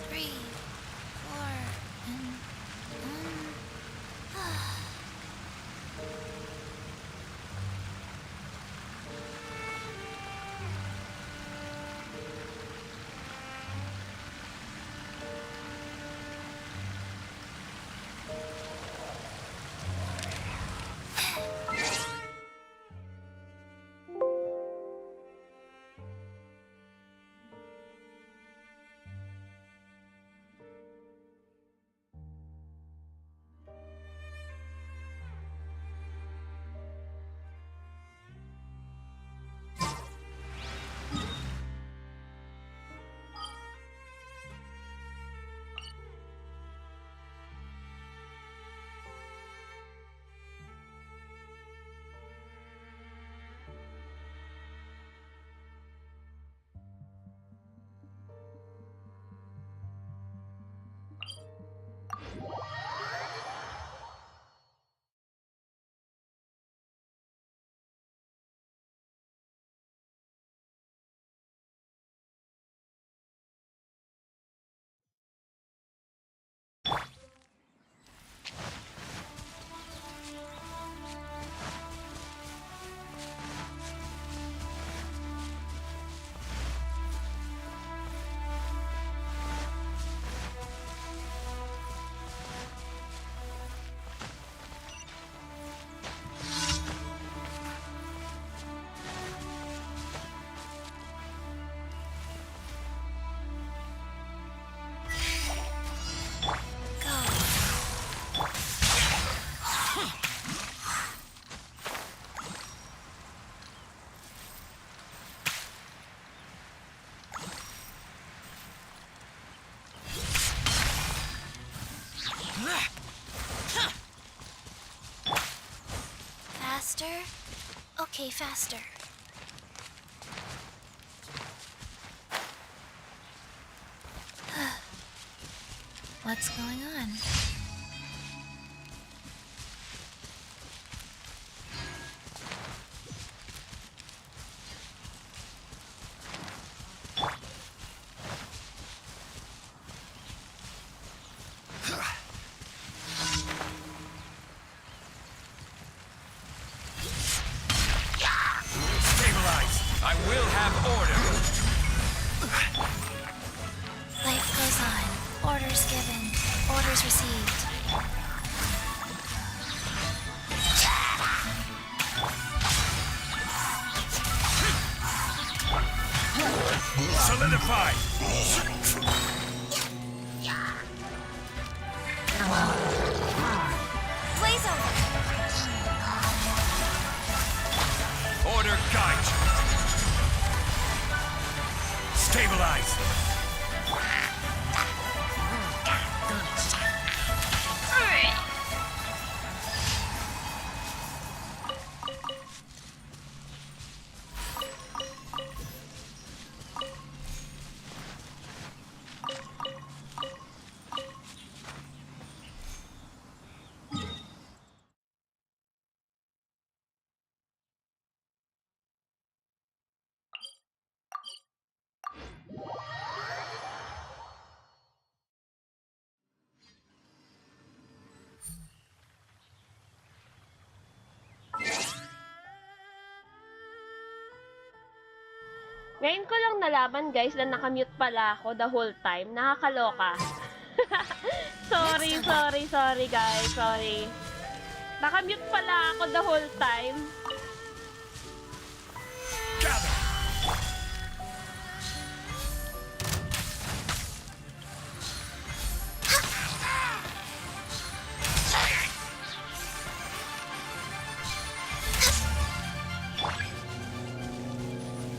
3, 4, and 1. Faster? Okay, faster. What's going on? I will have order. Life goes on. Orders given. Orders received. Solidify. Blaze over. Order guide. Stabilize. Ngayon ko lang nalaman guys na nakamute pala ako the whole time. Nakakaloka. sorry guys. Sorry. Nakamute pala ako the whole time. Gather.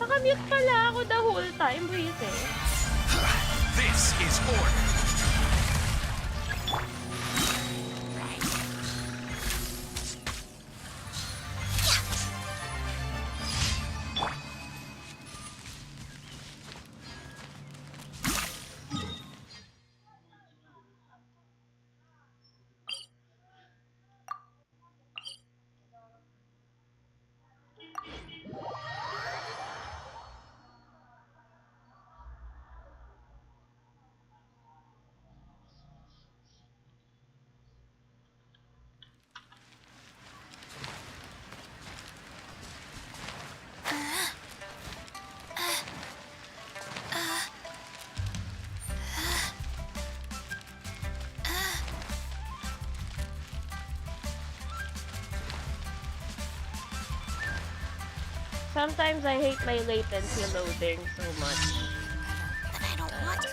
Nakamute pala ako the whole time. Buisit. This is order. Sometimes I hate my latency loading so much. But I don't want to.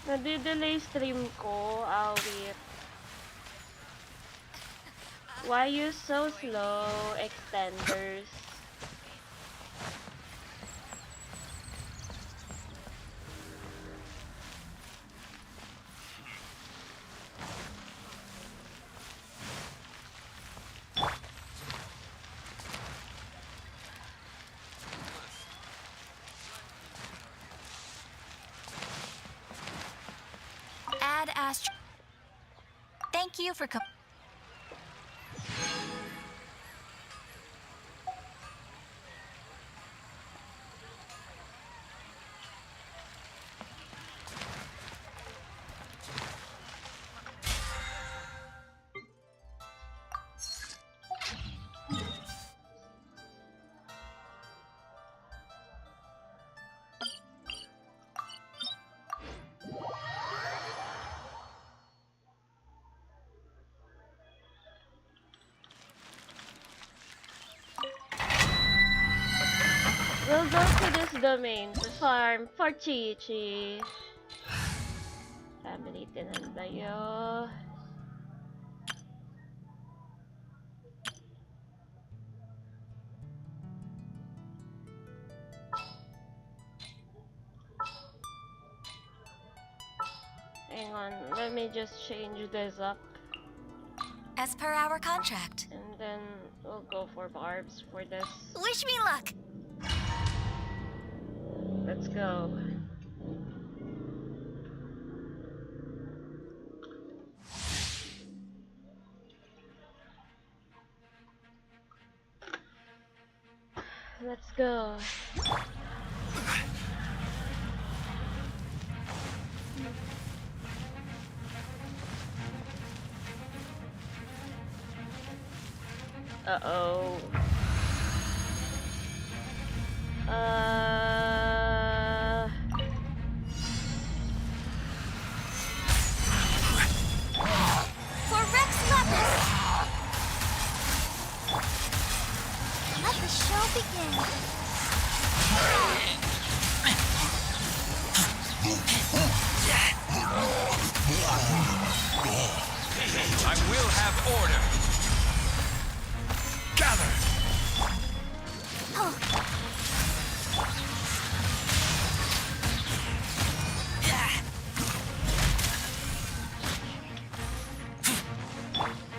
Nadidelay stream ko, awit. Why you so slow, extenders? Add Astro. Thank you for We'll go to this domain to farm for Qiqi. Family tinandayo. Hang on, let me just change this up. as per our contract. And then we'll go for barbs for this. Wish me luck. Let's go. Let's go. Uh-oh. For Rex Lepus. Let the show begin. I will have order. Gather.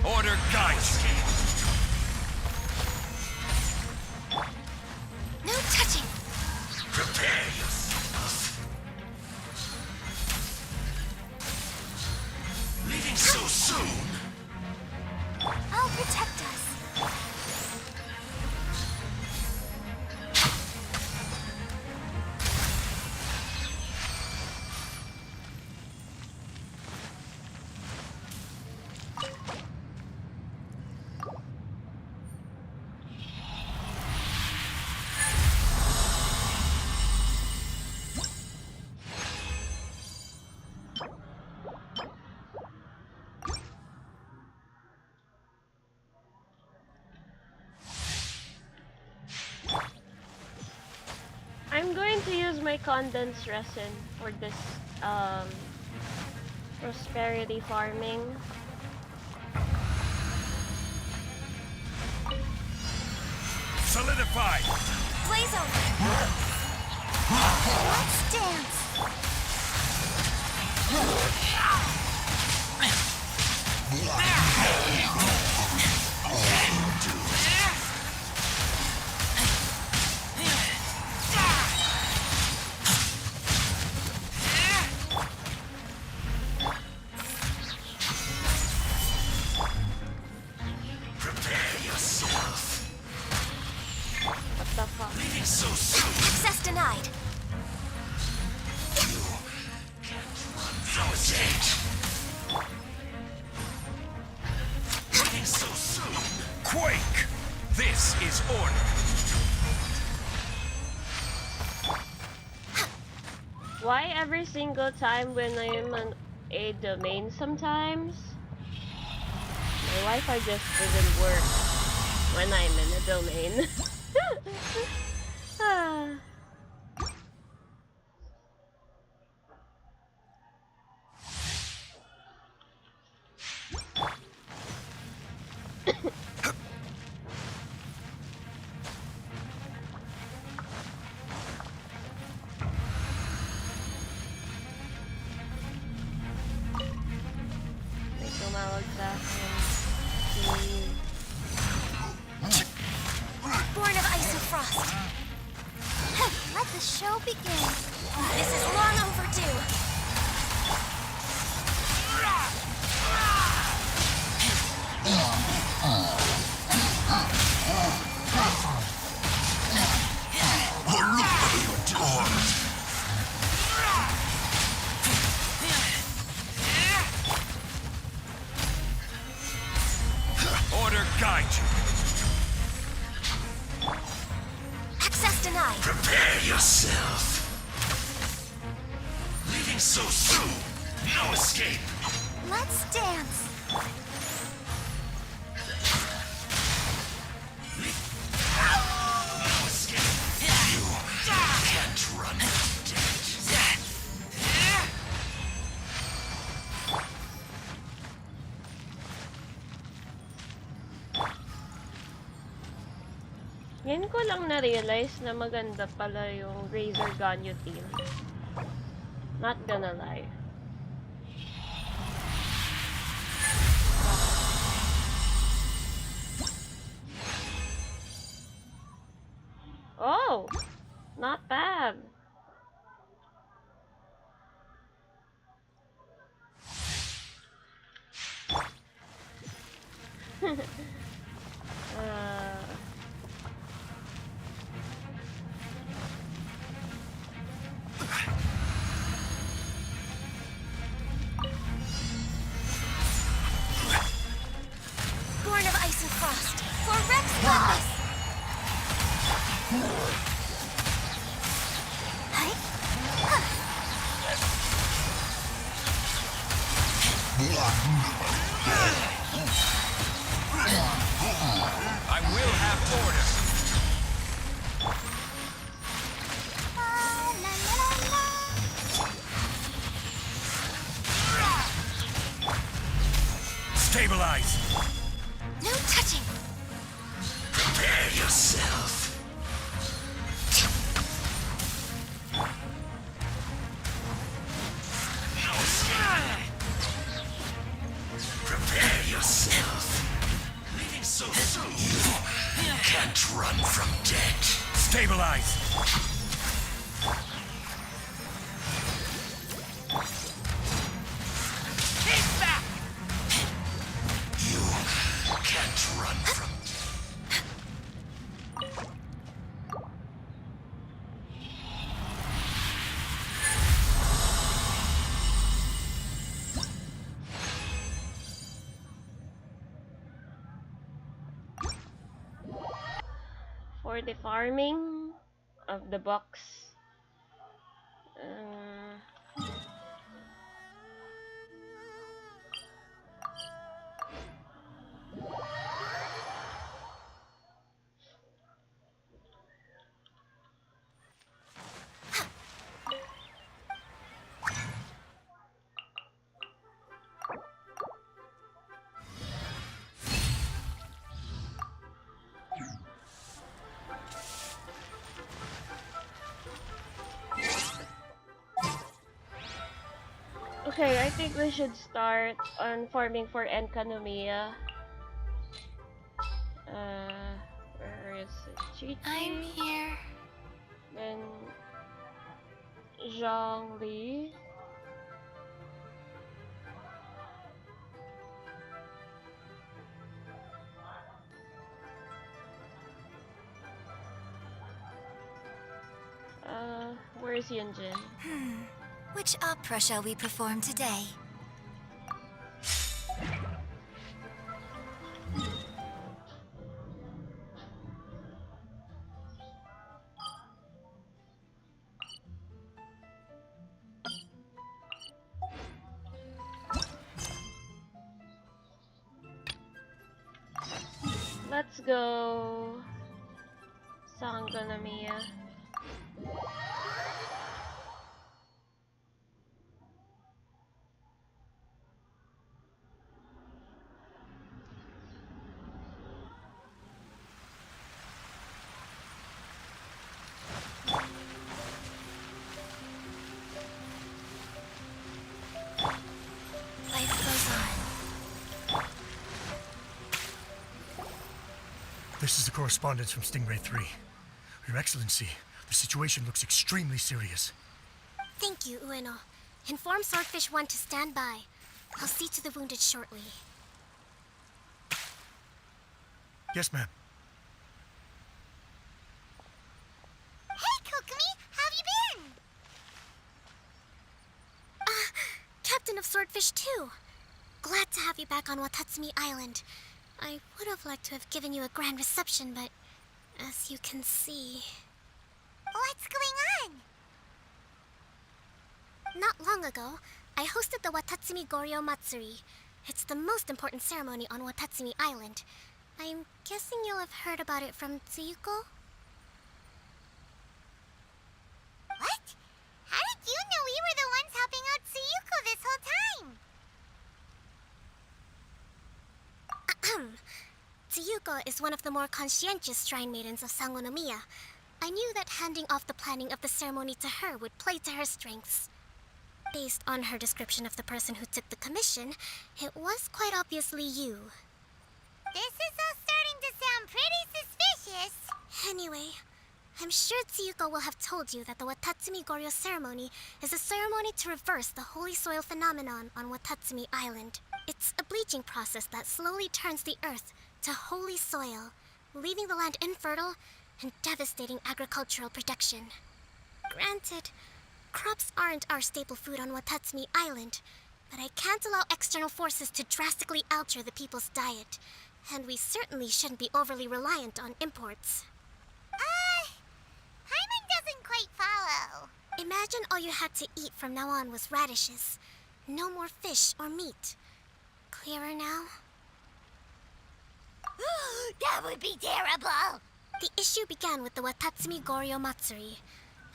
Order guides. No touching. Prepare yourself. Leaving so soon. I'll protect us. I'm going to use my condensed resin for this prosperity farming. Solidify. Blaze over. Let's dance. dead. Leaving so soon. Quake! This is order. Why every single time when I'm on a domain sometimes? My Wi-Fi just doesn't work when I'm in a domain. Ah. May tumawag sa akin. Born of ice and frost. Let the show begin. This is long overdue. Order guide you. Access denied. Prepare yourself. Leaving so soon. No escape. Let's dance. No escape. You can't run from death. Ngayon ko lang na-realize na maganda pala yung Razor Ganyu team. Not gonna lie. Oh! Not bad. Born of ice and frost. For Rex Palace. Hi. I will have order. La, la, la, Stabilize. No touching. Prepare yourself. No escape. Prepare yourself. Leaving so soon. You can't run from death. Stabilize. Keep back. You can't run from. For the farming of the box. Okay, I think we should start on farming for Enkanomiya. Where is it? Qiqi, I'm here. then Zhongli. Where is Yunjin? Which opera shall we perform today? Let's go. Enkanomiya. Life goes on. This is the correspondence from Stingray 3. Your Excellency, the situation looks extremely serious. Thank you, Ueno. Inform Swordfish 1 to stand by. I'll see to the wounded shortly. Yes, ma'am. Hey, Qiqi! How have you been? Captain of Swordfish 2. Glad to have you back on Watatsumi Island. I would have liked to have given you a grand reception, but as you can see... What's going on? Not long ago, I hosted the Watatsumi Goryo Matsuri. It's the most important ceremony on Watatsumi Island. I'm guessing you'll have heard about it from Tsuyuko? What? How did you know we were the ones helping out Tsuyuko this whole time? Tsuyuko is one of the more conscientious shrine maidens of Enkanomiya. I knew that handing off the planning of the ceremony to her would play to her strengths. Based on her description of the person who took the commission, it was quite obviously you. This is all starting to sound pretty suspicious. Anyway, I'm sure Tsuyuko will have told you that the Watatsumi Goryo ceremony is a ceremony to reverse the holy soil phenomenon on Watatsumi Island. It's a bleaching process that slowly turns the earth to holy soil, leaving the land infertile and devastating agricultural production. Granted, crops aren't our staple food on Watatsumi Island, but I can't allow external forces to drastically alter the people's diet, and we certainly shouldn't be overly reliant on imports. Paimon doesn't quite follow. Imagine all you had to eat from now on was radishes. No more fish or meat. Clearer now? That would be terrible! The issue began with the Watatsumi Goryo Matsuri.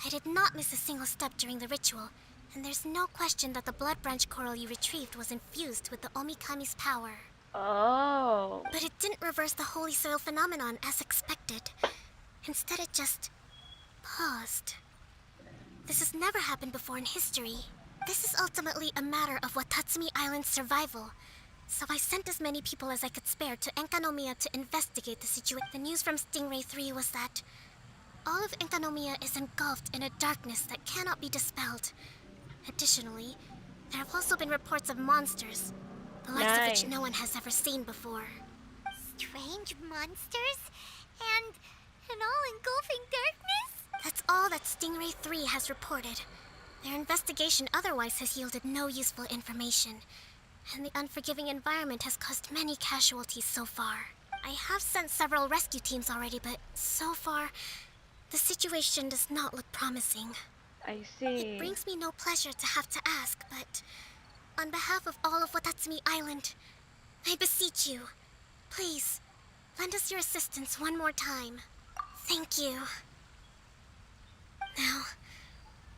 I did not miss a single step during the ritual, and there's no question that the blood branch coral you retrieved was infused with the Omikami's power. Oh. But it didn't reverse the holy soil phenomenon as expected. Instead, it just paused. This has never happened before in history. This is ultimately a matter of Watatsumi Island's survival. So I sent as many people as I could spare to Enkanomiya to investigate the situation. The news from Stingray 3 was that all of Enkanomiya is engulfed in a darkness that cannot be dispelled. Additionally, there have also been reports of monsters, the likes of which no one has ever seen before. Strange monsters? And an all-engulfing darkness? That's all that Stingray 3 has reported. Their investigation otherwise has yielded no useful information, and the unforgiving environment has caused many casualties so far. I have sent several rescue teams already, but so far, the situation does not look promising. I see. It brings me no pleasure to have to ask, but on behalf of all of Watatsumi Island, I beseech you, please, lend us your assistance one more time. Thank you. Now,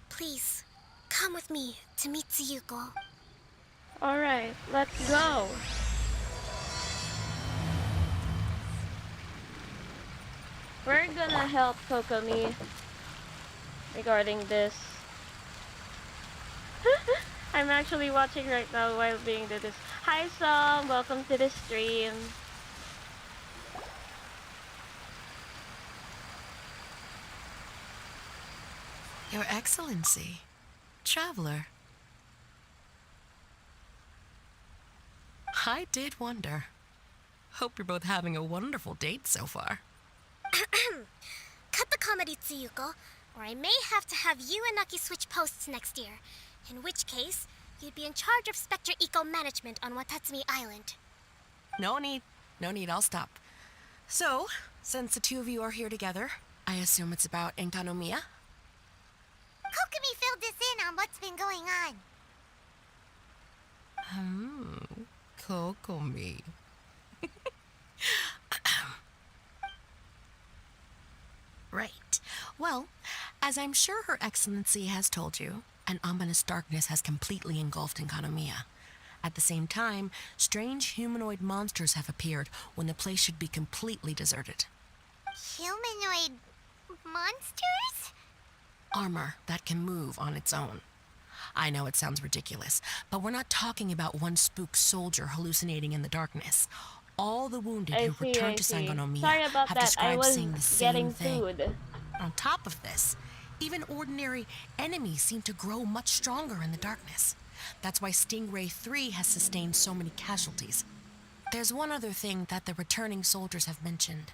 please, come with me to meet Tsuyuko. Alright, let's go. We're gonna help Kokomi regarding this. I'm actually watching right now while being do this. Hi Som, welcome to the stream. Your Excellency, traveler. I did wonder. Hope you're both having a wonderful date so far. Cut the comedy, Tsuyuko, or I may have to have you and Naki switch posts next year. In which case, you'd be in charge of Spectre eco-management on Watatsumi Island. No need. No need, I'll stop. So, since the two of you are here together, I assume it's about Enkanomiya? Kokomi filled us in on what's been going on. Kokomi. Right. Well, as I'm sure Her Excellency has told you, an ominous darkness has completely engulfed Enkanomiya. At the same time, strange humanoid monsters have appeared when the place should be completely deserted. Humanoid monsters? Armor that can move on its own. I know it sounds ridiculous, but we're not talking about one spook soldier hallucinating in the darkness. All the wounded who returned to Sangonomiya Sorry about have that. I described was seeing the getting same thing. food. On top of this, even ordinary enemies seem to grow much stronger in the darkness. That's why Stingray 3 has sustained so many casualties. There's one other thing that the returning soldiers have mentioned.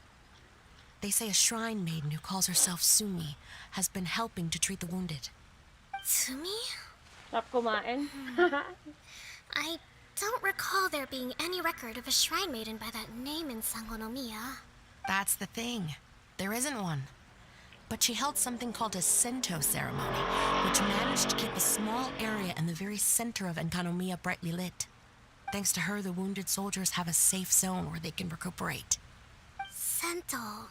They say a shrine maiden who calls herself Sumi has been helping to treat the wounded. Tsumi? Stop kumain. I don't recall there being any record of a shrine maiden by that name in Sangonomiya. That's the thing. There isn't one. But she held something called a Sento ceremony, which managed to keep a small area in the very center of Enkanomiya brightly lit. Thanks to her, the wounded soldiers have a safe zone where they can recuperate. Sento.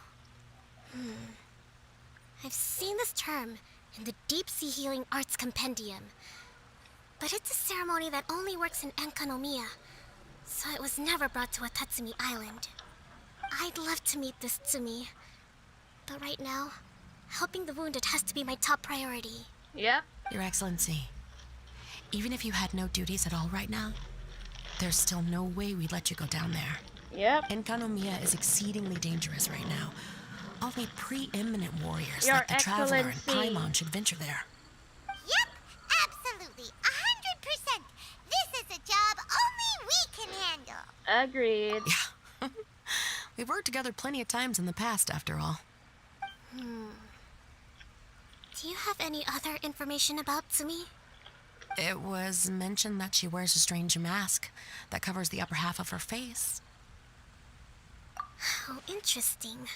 I've seen this term in the Deep Sea Healing Arts Compendium. But it's a ceremony that only works in Enkanomiya, so it was never brought to Watatsumi Island. I'd love to meet this Tsumi, but right now, helping the wounded has to be my top priority. Yep. Your Excellency, even if you had no duties at all right now, there's still no way we'd let you go down there. Yep. Enkanomiya is exceedingly dangerous right now. Only preeminent warriors Your like the Traveler and Excellency. Paimon should venture there. Yep, absolutely, 100%. This is a job only we can handle. Agreed. Yeah. We've worked together plenty of times in the past, after all. Do you have any other information about Tsumi? It was mentioned that she wears a strange mask that covers the upper half of her face. How interesting.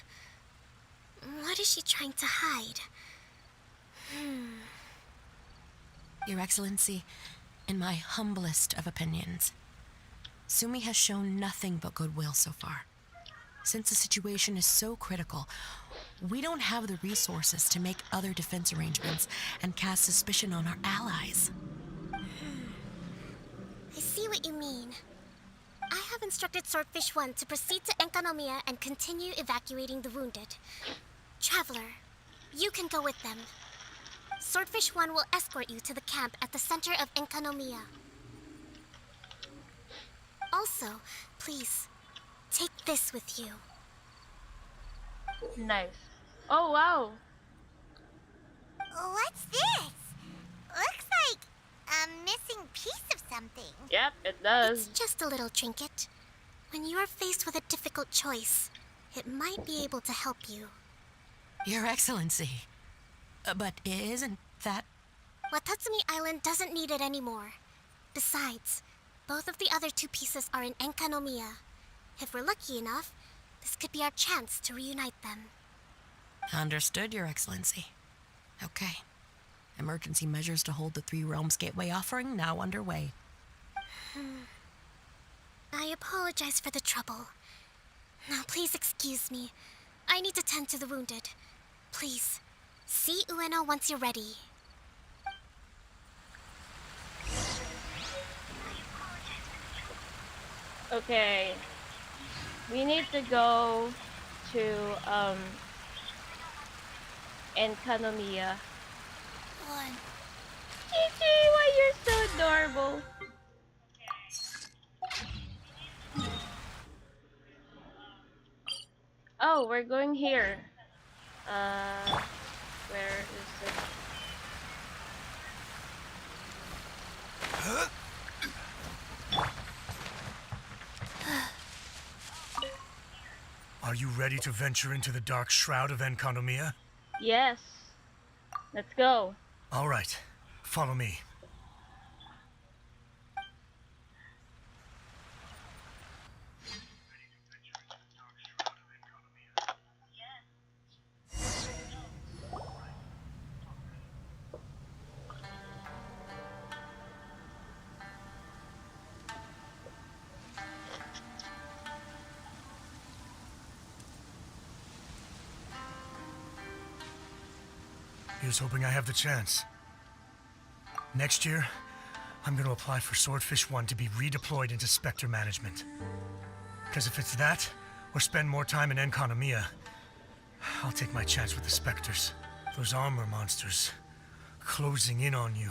What is she trying to hide? Your Excellency, in my humblest of opinions, Sumi has shown nothing but goodwill so far. Since the situation is so critical, we don't have the resources to make other defense arrangements and cast suspicion on our allies. I see what you mean. I have instructed Swordfish 1 to proceed to Enkanomiya and continue evacuating the wounded. Traveler, you can go with them. Swordfish 1 will escort you to the camp at the center of Enkanomiya. Also, please, take this with you. Nice. Oh, wow. What's this? Looks like a missing piece of something. Yep, it does. It's just a little trinket. When you are faced with a difficult choice, it might be able to help you. Your Excellency. But isn't that... Watatsumi Island doesn't need it anymore. Besides, both of the other two pieces are in Enkanomiya. If we're lucky enough, this could be our chance to reunite them. Understood, Your Excellency. Okay. Emergency measures to hold the Three Realms Gateway offering now underway. I apologize for the trouble. Now please excuse me. I need to tend to the wounded. Please, see Ueno once you're ready. Okay. We need to go to Enkanomiya. One. Qiqi, why you're so adorable? Oh, we're going here. Where is it? Are you ready to venture into the dark shroud of Enkanomiya? Yes. Let's go. All right, follow me. Here's hoping I have the chance. Next year, I'm gonna apply for Swordfish 1 to be redeployed into Spectre management. Because if it's that, or spend more time in Enkanomiya, I'll take my chance with the Spectres. Those armor monsters, closing in on you.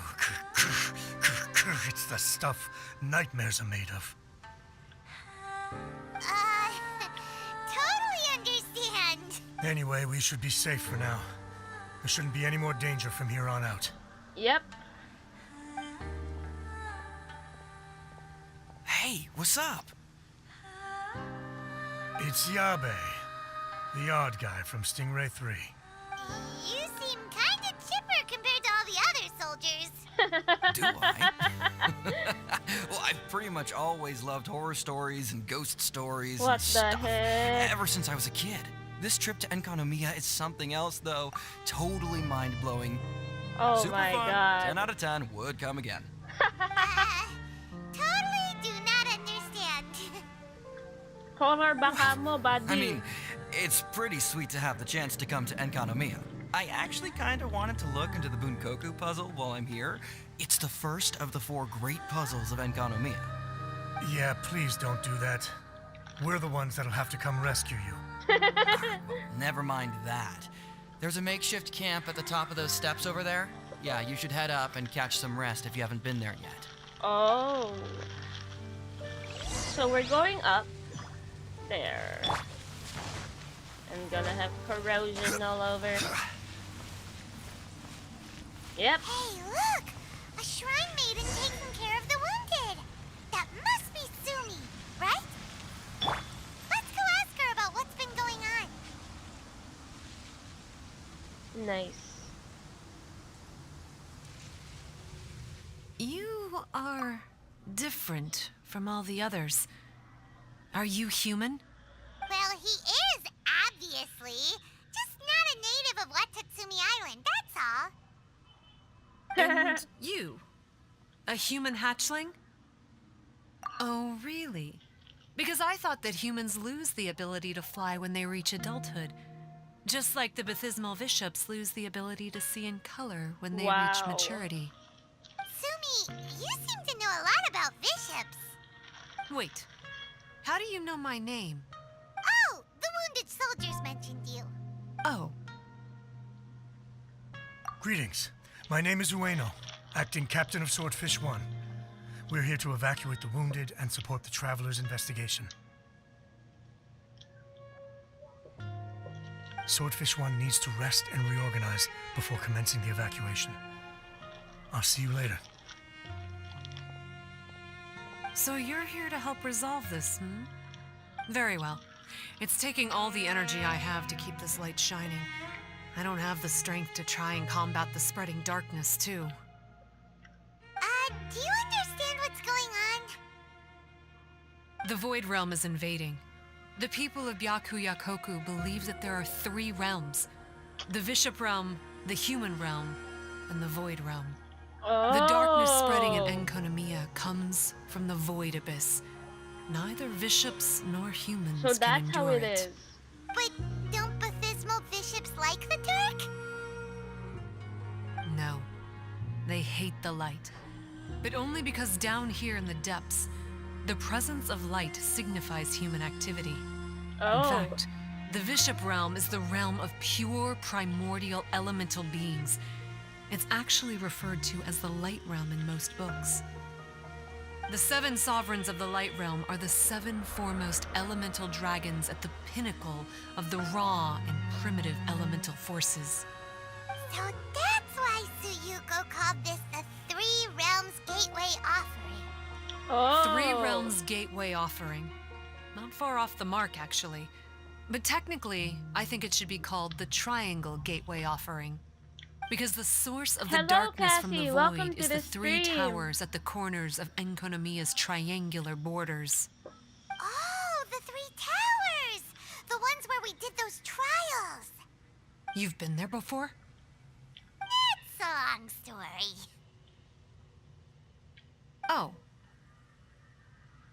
It's the stuff nightmares are made of. Totally understand. Anyway, we should be safe for now. There shouldn't be any more danger from here on out. Yep. Hey, what's up? It's Yabe, the odd guy from Stingray 3. You seem kinda chipper compared to all the other soldiers. Do I? Well, I've pretty much always loved horror stories and ghost stories What and the stuff. heck? Ever since I was a kid. This trip to Enkanomiya is something else, though. Totally mind-blowing. Oh Super my fun. god. 10 out of 10 would come again. Totally do not understand. Horror baka mo, buddy. I mean, it's pretty sweet to have the chance to come to Enkanomiya. I actually kind of wanted to look into the Bunkoku puzzle while I'm here. It's the first of the 4 great puzzles of Enkanomiya. Yeah, please don't do that. We're the ones that'll have to come rescue you. Never mind that. There's a makeshift camp at the top of those steps over there. Yeah, you should head up and catch some rest if you haven't been there yet. Oh. So we're going up there. I'm gonna have corrosion all over. Yep. Hey, look! A shrine maiden taking care of the wounded. That must be Sumi, right? Let's go ask her about what's been going on. Nice. You are different from all the others. Are you human? Well, he is, obviously. Just not a native of Watatsumi Island, that's all. And you? A human hatchling? Oh, really? Because I thought that humans lose the ability to fly when they reach adulthood. Just like the baptismal bishops lose the ability to see in color when they reach Wow. Sumi, maturity. you seem to know a lot about bishops. Wait, how do you know my name? Oh, the wounded soldiers mentioned you. Oh, Greetings. My name is Ueno, acting captain of Swordfish 1. We're here to evacuate the wounded and support the traveler's investigation. Swordfish 1 needs to rest and reorganize before commencing the evacuation. I'll see you later. so you're here to help resolve this, hmm? Very well. It's taking all the energy I have to keep this light shining. I don't have the strength to try and combat the spreading darkness, too. Do you understand what's going on? The Void Realm is invading. The people of Byakuyakoku believe that there are 3 realms. The Bishop Realm, the Human Realm, and the Void Realm. Oh. The darkness spreading in Enkanomiya comes from the Void Abyss. Neither bishops nor humans So can that's endure how it is. But don't baptismal bishops like the dark? No, they hate the light. But only because down here in the depths, the presence of light signifies human activity. Oh. In fact, the Bishop Realm is the realm of pure primordial elemental beings. It's actually referred to as the Light Realm in most books. The 7 sovereigns of the Light Realm are the 7 foremost elemental dragons at the pinnacle of the raw and primitive elemental forces. So that's why Suyuko called this the 3 Realms Gateway Offering. Oh. 3 Realms Gateway Offering. Not far off the mark, actually. But technically, I think it should be called the Triangle Gateway Offering. Because the source of the Hello, darkness from Cassie. the Welcome void to is the the 3 stream. towers at the corners of Enkanomiya's triangular borders. Oh, the 3 towers! The ones where we did those trials. You've been there before? It's a long story. Oh,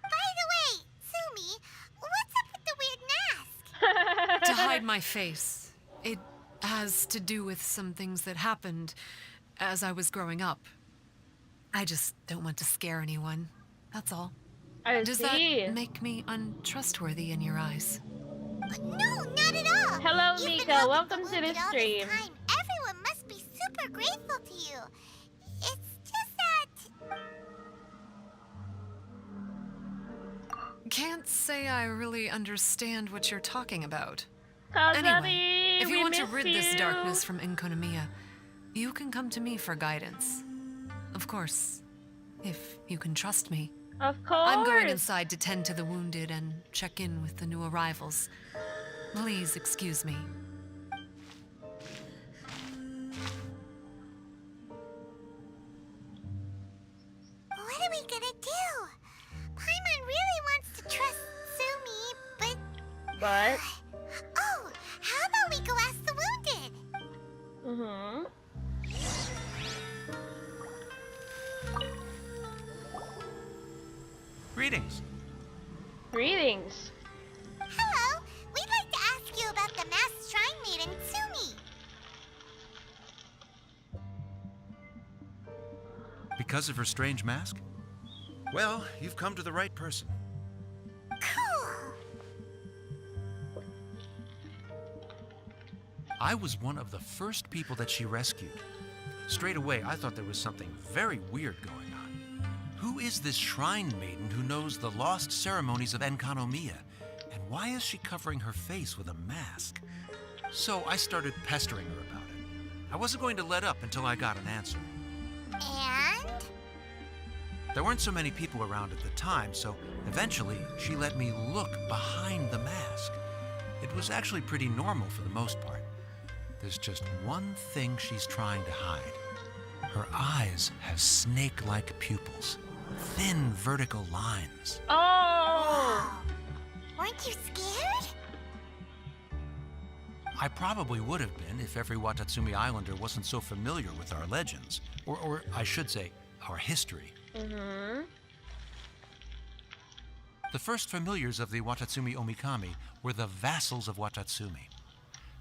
By the way, Sumi, what's up with the weird mask? to hide my face. It has to do with some things that happened as I was growing up. I just don't want to scare anyone. That's all. I Does see. that make me untrustworthy in your eyes? No, not at all. Hello, You've been Mika. helping Welcome the to the wounded all this stream. time. Everyone must be super grateful to you. It's just that... Can't say I really understand what you're talking about. Kazari, Anyway, if you we want to miss rid you. this darkness from Enkanomiya, you can come to me for guidance. Of course, if you can trust me. Of course. I'm going inside to tend to the wounded and check in with the new arrivals. Please excuse me. What are we gonna do? Paimon really wants to trust Sumi, but... But. Oh, how about we go ask the wounded? Mm-hmm. Greetings. Greetings. Hello, we'd like to ask you about the masked shrine maiden, Sumi. Because of her strange mask? Well, you've come to the right person. Cool. I was one of the first people that she rescued. Straight away, I thought there was something very weird going on. Who is this shrine maiden who knows the lost ceremonies of Enkanomiya? And why is she covering her face with a mask? So I started pestering her about it. I wasn't going to let up until I got an answer. And? There weren't so many people around at the time, so eventually she let me look behind the mask. It was actually pretty normal for the most part. There's just one thing she's trying to hide. Her eyes have snake-like pupils, thin vertical lines. Oh! Weren't you scared? I probably would have been if every Watatsumi Islander wasn't so familiar with our legends, or I should say, our history. Mm-hmm. The first familiars of the Watatsumi Omikami were the vassals of Watatsumi.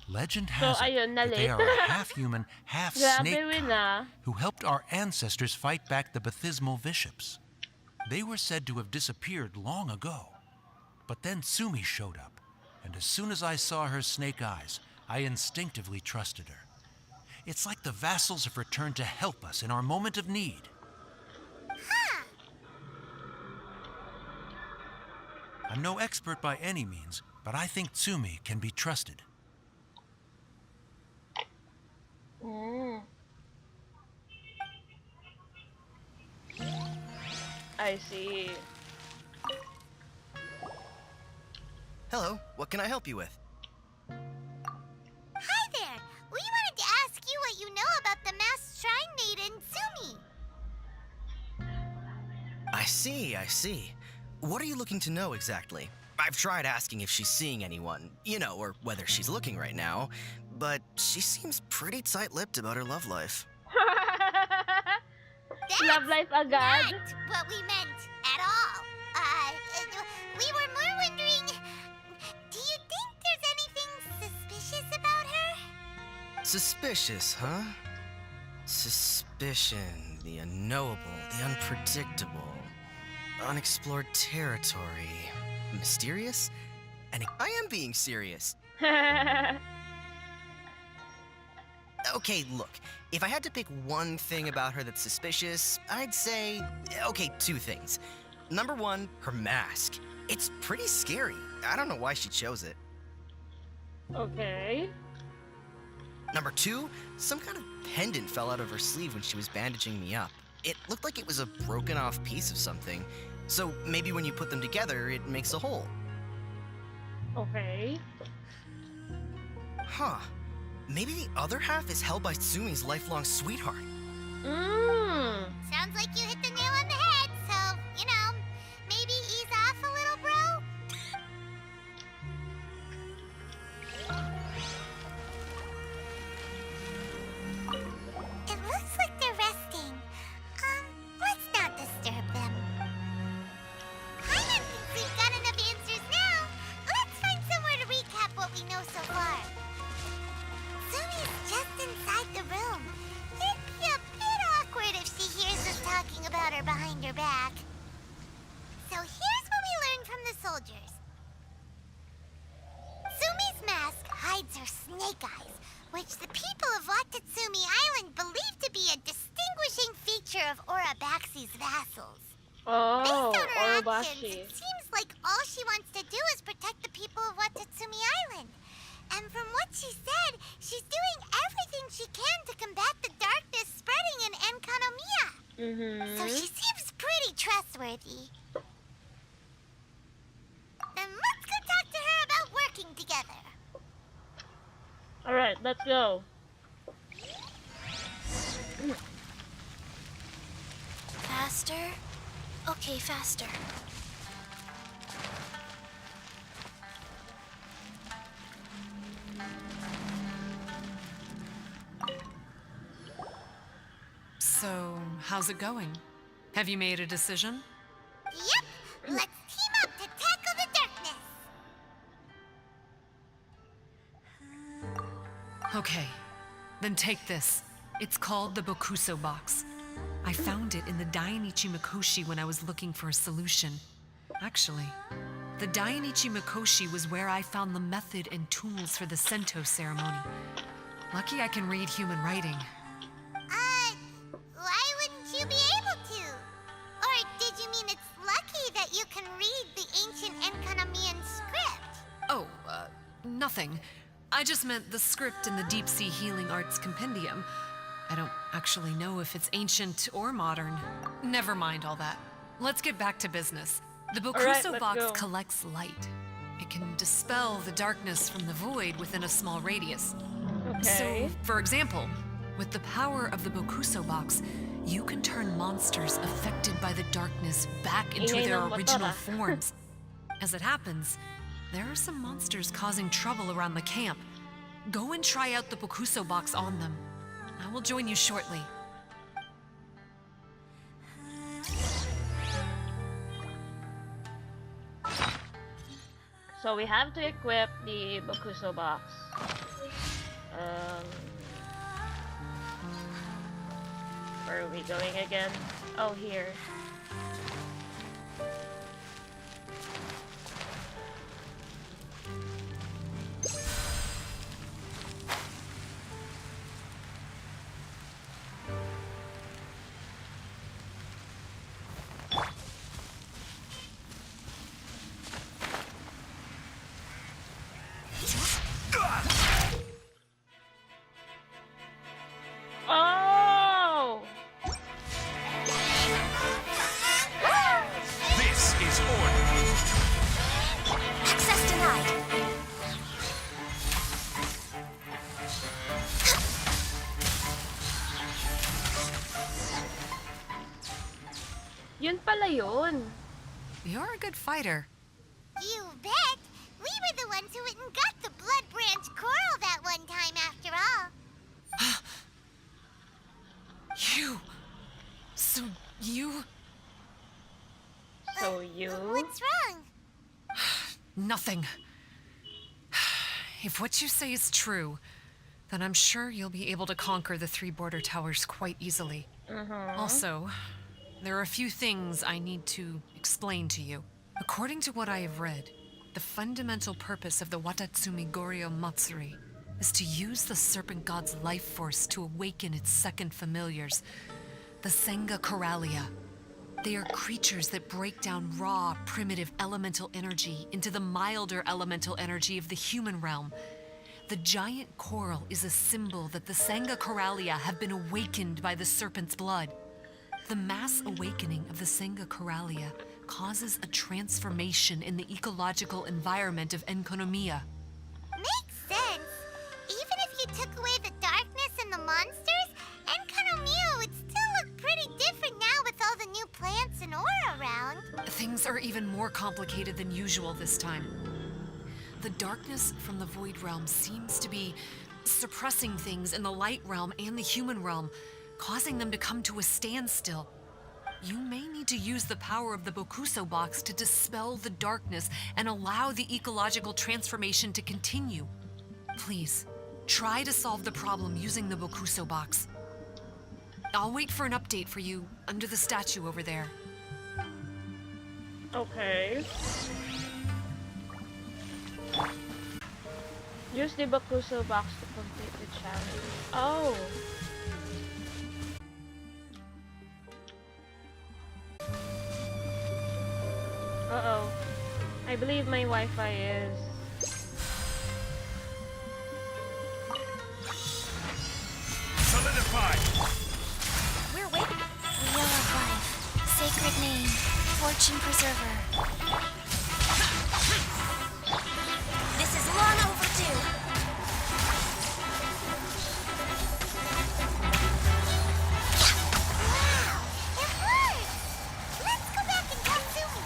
Legend has it ayun na that they late. are a half-human, half-snake Grabe, Win, kind who helped our ancestors fight back the Bathismal Bishops. They were said to have disappeared long ago. But then Sumi showed up, and as soon as I saw her snake eyes, I instinctively trusted her. It's like the vassals have returned to help us in our moment of need. I'm no expert by any means, but I think Tsumi can be trusted. Mm. I see. Hello, what can I help you with? Hi there. We wanted to ask you what you know about the masked shrine maiden, Sumi. I see. What are you looking to know exactly? I've tried asking if she's seeing anyone, or whether she's looking right now, but she seems pretty tight-lipped about her love life. Love life agad. Not what we meant at all. We were more wondering, do you think there's anything suspicious about her? Suspicious, huh? Suspicion, the unknowable, the unpredictable, unexplored territory, mysterious? And I am being serious. Okay, look, if I had to pick one thing about her that's suspicious, I'd say, two things. Number one, her mask. It's pretty scary. I don't know why she chose it. Okay. Number two, some kind of pendant fell out of her sleeve when she was bandaging me up. It looked like it was a broken off piece of something. So maybe when you put them together, it makes a whole. Okay. Huh. Maybe the other half is held by Tsumi's lifelong sweetheart. Mmm. Sounds like you hit the nail on the head, so, maybe ease off a little, bro? It looks like they're resting. Let's not disturb them. Paimon thinks we've got enough answers now. Let's find somewhere to recap what we know so far. Sumi snake eyes, which the people of Watatsumi Island believe to be a distinguishing feature of Orabaxi's vassals. Oh, Based on her actions, Orobashi. it seems like all she wants to do is protect the people of Watatsumi Island. And from what she said, she's doing everything she can to combat the darkness spreading in Enkanomiya. Mm-hmm. So she seems pretty trustworthy. Then let's go talk to her about working together. Alright, let's go. Faster? Okay, faster. So, how's it going? Have you made a decision? Yep, let's team up to tackle the darkness. Okay, then take this. It's called the Bokuso box. I found it in the Dainichi Mikoshi when I was looking for a solution. Actually, the Dainichi Mikoshi was where I found the method and tools for the Sento ceremony. Lucky I can read human writing. Why wouldn't you be able to? Or did you mean it's lucky that you can read the ancient Enkanomiyan script? Oh, nothing. I just meant the script in the Deep Sea Healing Arts Compendium. I don't actually know if it's ancient or modern. Never mind all that. Let's get back to business. The Bokuso let's box go. collects light. It can dispel the darkness from the void within a small radius. Okay. So, for example, with the power of the Bokuso box, you can turn monsters affected by the darkness back into Ingay their ng original motor, forms. As it happens, there are some monsters causing trouble around the camp. Go and try out the Bokuso box on them. I will join you shortly. So we have to equip the Bokuso box. Where are we going again? Oh, here. Oh! This is order. Access denied. Yun pala yun. You're a good fighter. You bet. We were the ones who went and got the Blood Branch Coral that one time after all. You. So you. So you... What's wrong? Nothing. If what you say is true, then I'm sure you'll be able to conquer the 3 border towers quite easily. Also, there are a few things I need to explain to you. According to what I have read, the fundamental purpose of the Watatsumi Goryo Matsuri is to use the serpent god's life force to awaken its second familiars, the Senga Coralia. They are creatures that break down raw, primitive elemental energy into the milder elemental energy of the human realm. The giant coral is a symbol that the Senga Coralia have been awakened by the serpent's blood. The mass awakening of the Senga Coralia causes a transformation in the ecological environment of Enkanomiya. Makes sense. Even if you took away the darkness and the monsters, Enkanomiya would still look pretty different now with all the new plants and aura around. Things are even more complicated than usual this time. The darkness from the Void Realm seems to be suppressing things in the Light Realm and the human realm, causing them to come to a standstill. You may need to use the power of the Bokuso box to dispel the darkness and allow the ecological transformation to continue. Please, try to solve the problem using the Bokuso box. I'll wait for an update for you under the statue over there. Okay. Use the Bakuso box to complete the challenge. Oh. Uh-oh. I believe my Wi-Fi is... Solidify! We're waiting. The Wheel of Life. Sacred name. Fortune Preserver. This is long overdue. Wow! It worked! Let's go back and tell Sumi.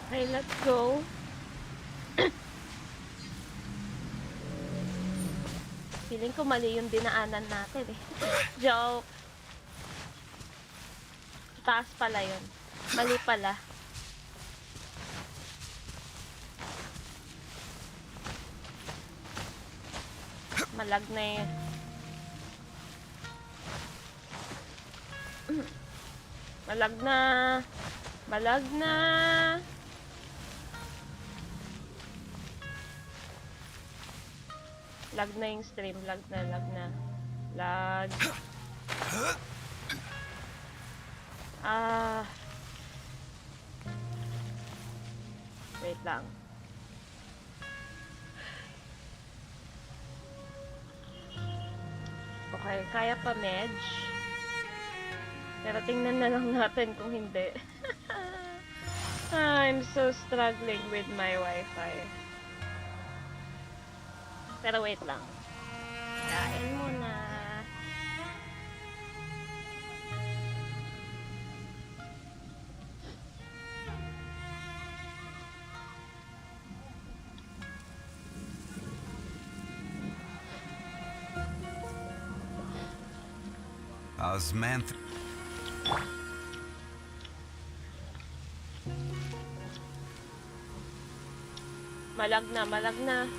Okay, let's go. Feeling ko mali yung dinaanan natin eh. Joke. Taas pala yun. Mali pala. Malag na yun. Malag na. Malag na. Lag na yung stream. Lag na, lag na. Lag. Ah. Wait lang. Okay, kaya pa, Medj. Pero tingnan na lang natin kung hindi. I'm so struggling with my Wi-Fi. Pero wait lang. Kain muna. Osmanth. Malag na, malag na.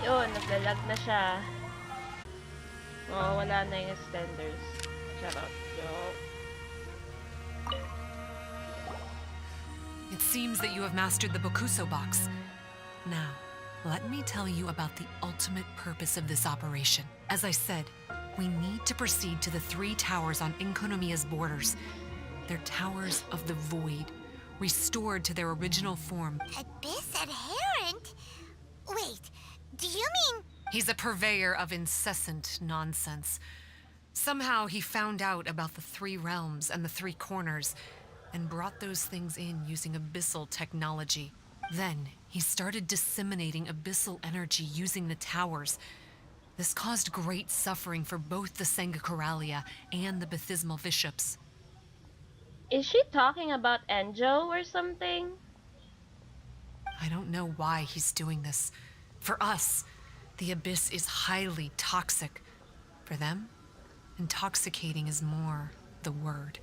Yun, naglalag na siya. Oh, wala na yung extenders. Charot. Joke. It seems that you have mastered the Bokuso box. Now, let me tell you about the ultimate purpose of this operation. As I said, we need to proceed to the 3 towers on Enkanomiya's borders. They're towers of the void, restored to their original form. Abyss adherent? Wait, do you mean... He's a purveyor of incessant nonsense. Somehow he found out about the 3 realms and the 3 corners, and brought those things in using abyssal technology. Then, he started disseminating abyssal energy using the towers. This caused great suffering for both the Sangha and the Bathismal bishops. Is she talking about Enjo or something? I don't know why he's doing this. For us, the abyss is highly toxic. For them, intoxicating is more the word.